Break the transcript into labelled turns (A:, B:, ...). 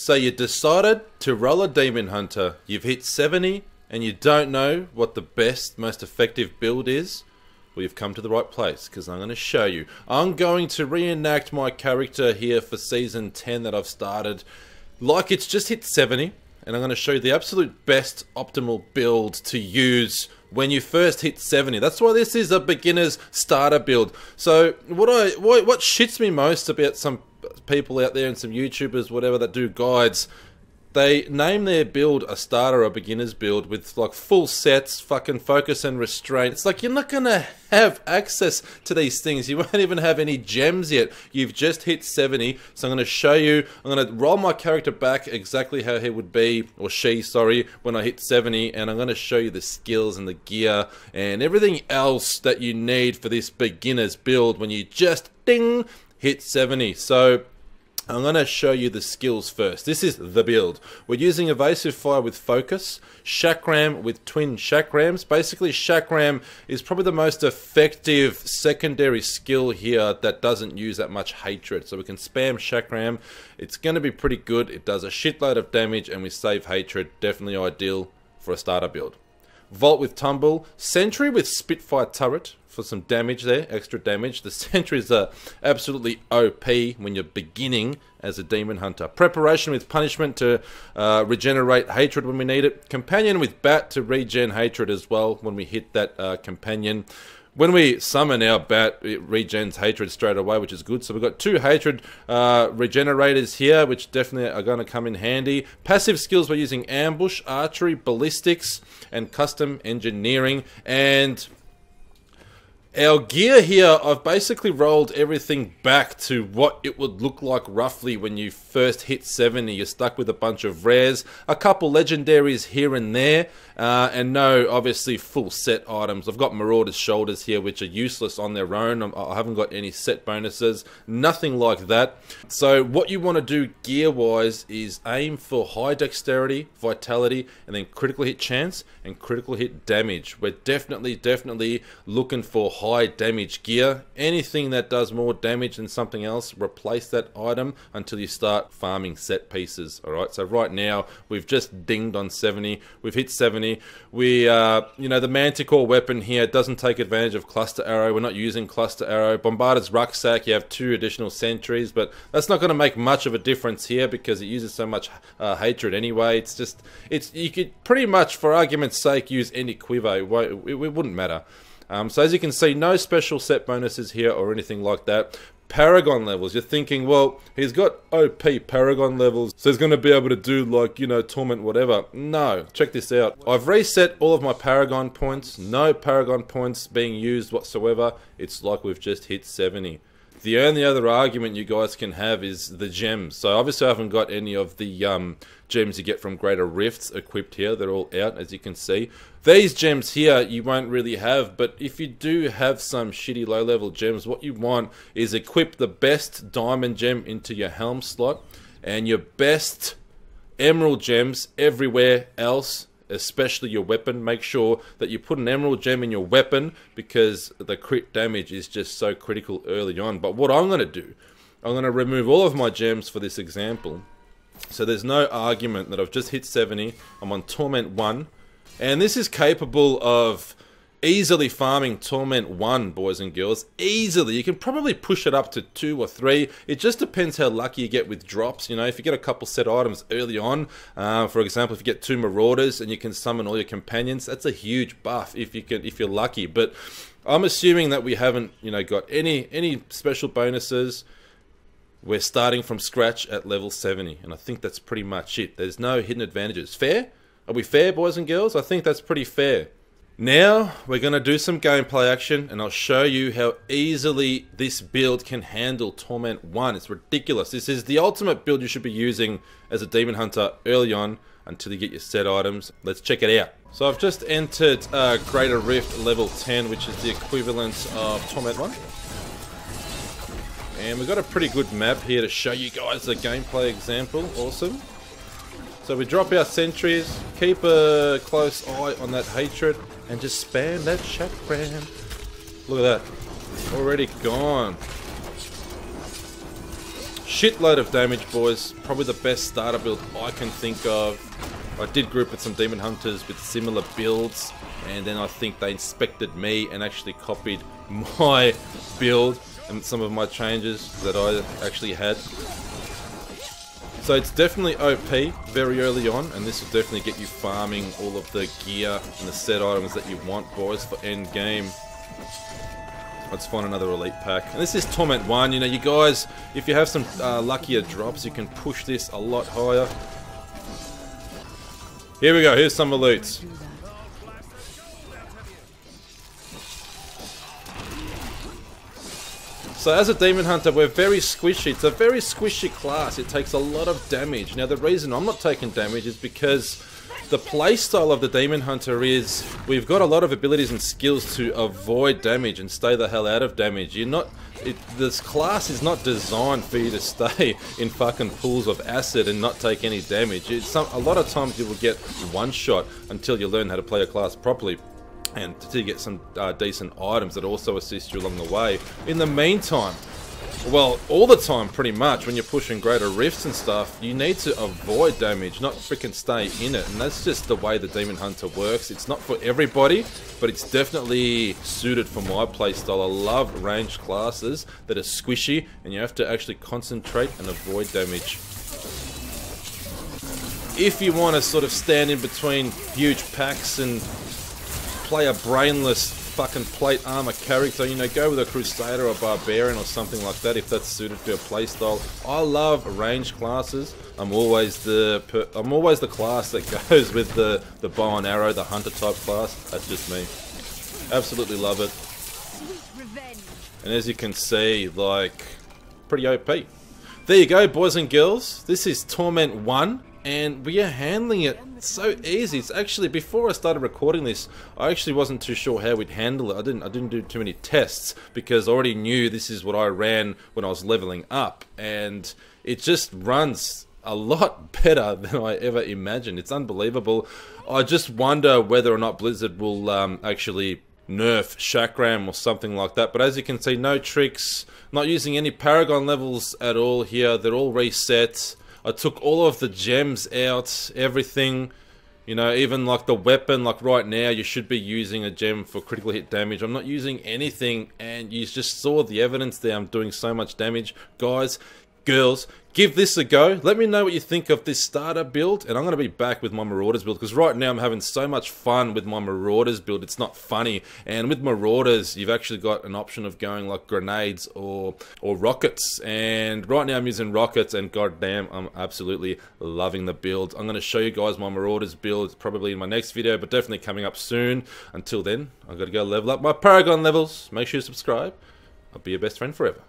A: So you decided to roll a Demon Hunter. You've hit 70 and you don't know what the best, most effective build is. Well, you've come to the right place because I'm going to show you. I'm going to reenact my character here for Season 10 that I've started. Like it's just hit 70. And I'm going to show you the absolute best optimal build to use when you first hit 70. That's why this is a beginner's starter build. So what shits me most about some people out there and some YouTubers, whatever, that do guides, they name their build a starter or beginner's build with like full sets, fucking focus and restraint. It's like you're not gonna have access to these things. You won't even have any gems yet. You've just hit 70, so I'm gonna show you. I'm gonna roll my character back exactly how he would be, or she, sorry, when I hit 70, and I'm gonna show you the skills and the gear and everything else that you need for this beginner's build when you just ding hit 70. So I'm going to show you the skills first. This is the build. We're using Evasive Fire with Focus, Chakram with Twin Chakrams. Basically, Chakram is probably the most effective secondary skill here that doesn't use that much hatred. So we can spam Chakram. It's going to be pretty good. It does a shitload of damage and we save hatred. Definitely ideal for a starter build. Vault with Tumble, Sentry with Spitfire Turret for some damage there, extra damage. The Sentries are absolutely OP when you're beginning as a Demon Hunter. Preparation with Punishment to regenerate hatred when we need it. Companion with Bat to regen hatred as well when we hit that companion. When we summon our Bat, it regens hatred straight away, which is good. So we've got 2 hatred regenerators here, which definitely are going to come in handy. Passive skills, we're using Ambush, Archery, Ballistics, and Custom Engineering. And our gear here, I've basically rolled everything back to what it would look like roughly when you first hit 70. You're stuck with a bunch of rares, a couple legendaries here and there, and no, obviously, full set items. I've got Marauder's Shoulders here, which are useless on their own. I haven't got any set bonuses, nothing like that. So what you want to do gear-wise is aim for high dexterity, vitality, and then critical hit chance and critical hit damage. We're definitely looking for high damage gear. Anything that does more damage than something else, replace that item until you start farming set pieces. Alright, so right now we've just dinged on 70. We've hit 70. We, you know, the Manticore weapon here doesn't take advantage of Cluster Arrow. We're not using Cluster Arrow. Bombarder's Rucksack, you have 2 additional sentries, but that's not going to make much of a difference here because it uses so much hatred anyway. It's just, you could pretty much, for argument's sake, use any quiver. It wouldn't matter. So as you can see, no special set bonuses here or anything like that. Paragon levels, you're thinking, well, he's got OP Paragon levels, so he's going to be able to do, like, you know, Torment whatever. No, check this out. I've reset all of my Paragon points. No Paragon points being used whatsoever. It's like we've just hit 70. The only other argument you guys can have is the gems. So obviously I haven't got any of the gems you get from Greater Rifts equipped here. They're all out, as you can see. These gems here you won't really have, but if you do have some shitty low-level gems, what you want is equip the best diamond gem into your helm slot and your best emerald gems everywhere else, especially your weapon. Make sure that you put an emerald gem in your weapon because the crit damage is just so critical early on. But what I'm going to do, I'm going to remove all of my gems for this example. So there's no argument that I've just hit 70. I'm on Torment 1. And this is capable of easily farming Torment 1, boys and girls. Easily. You can probably push it up to 2 or 3. It just depends how lucky you get with drops. You know, if you get a couple set items early on, for example, if you get 2 Marauders and you can summon all your companions, that's a huge buff if you're lucky. But I'm assuming that we haven't, you know, got any special bonuses. We're starting from scratch at level 70, and I think that's pretty much it. There's no hidden advantages. Fair? Are we fair, boys and girls? I think that's pretty fair. Now, we're going to do some gameplay action, and I'll show you how easily this build can handle Torment 1. It's ridiculous. This is the ultimate build you should be using as a Demon Hunter early on until you get your set items. Let's check it out. So I've just entered Greater Rift level 10, which is the equivalent of Torment 1. And we've got a pretty good map here to show you guys the gameplay example. Awesome. So we drop our sentries, keep a close eye on that hatred, and just spam that Chakram. Look at that. Already gone. Shitload of damage, boys. Probably the best starter build I can think of. I did group with some Demon Hunters with similar builds, and then I think they inspected me and actually copied my build and some of my changes that I actually had. So it's definitely OP very early on, and this will definitely get you farming all of the gear and the set items that you want, boys, for end game. Let's find another elite pack. And this is Torment 1. You know, you guys, if you have some luckier drops, you can push this a lot higher. Here we go, here's some elites. So as a Demon Hunter, we're very squishy. It's a very squishy class. It takes a lot of damage. Now the reason I'm not taking damage is because the playstyle of the Demon Hunter is we've got a lot of abilities and skills to avoid damage and stay the hell out of damage. This class is not designed for you to stay in fucking pools of acid and not take any damage. A lot of times you will get one shot until you learn how to play a class properly, and to get some decent items that also assist you along the way. In the meantime, well, all the time pretty much, when you're pushing greater rifts and stuff, you need to avoid damage, not freaking stay in it. And that's just the way the Demon Hunter works. It's not for everybody, but it's definitely suited for my playstyle. I love ranged classes that are squishy, and you have to actually concentrate and avoid damage. If you want to sort of stand in between huge packs and play a brainless fucking plate armor character, you know, go with a Crusader or Barbarian or something like that if that's suited for your playstyle. I love ranged classes. I'm always the class that goes with the bow and arrow, the hunter type class. That's just me. Absolutely love it. And as you can see, like, pretty OP. There you go, boys and girls. This is Torment 1. And we are handling it so easy. It's actually, before I started recording this, I actually wasn't too sure how we'd handle it. I didn't do too many tests because I already knew this is what I ran when I was leveling up, and it just runs a lot better than I ever imagined. It's unbelievable. I just wonder whether or not Blizzard will actually nerf Chakram or something like that. But as you can see, no tricks, not using any Paragon levels at all here. They're all reset. I took all of the gems out, everything, you know, even like the weapon. Like right now you should be using a gem for critical hit damage. I'm not using anything, and you just saw the evidence there. I'm doing so much damage. Guys, girls, give this a go. Let me know what you think of this starter build, and I'm going to be back with my Marauders build, because right now I'm having so much fun with my Marauders build, it's not funny. And with Marauders, you've actually got an option of going like grenades or rockets, and right now I'm using rockets, and goddamn, I'm absolutely loving the build. I'm going to show you guys my Marauders build probably in my next video, but definitely coming up soon. Until then, I've got to go level up my Paragon levels. Make sure you subscribe. I'll be your best friend forever.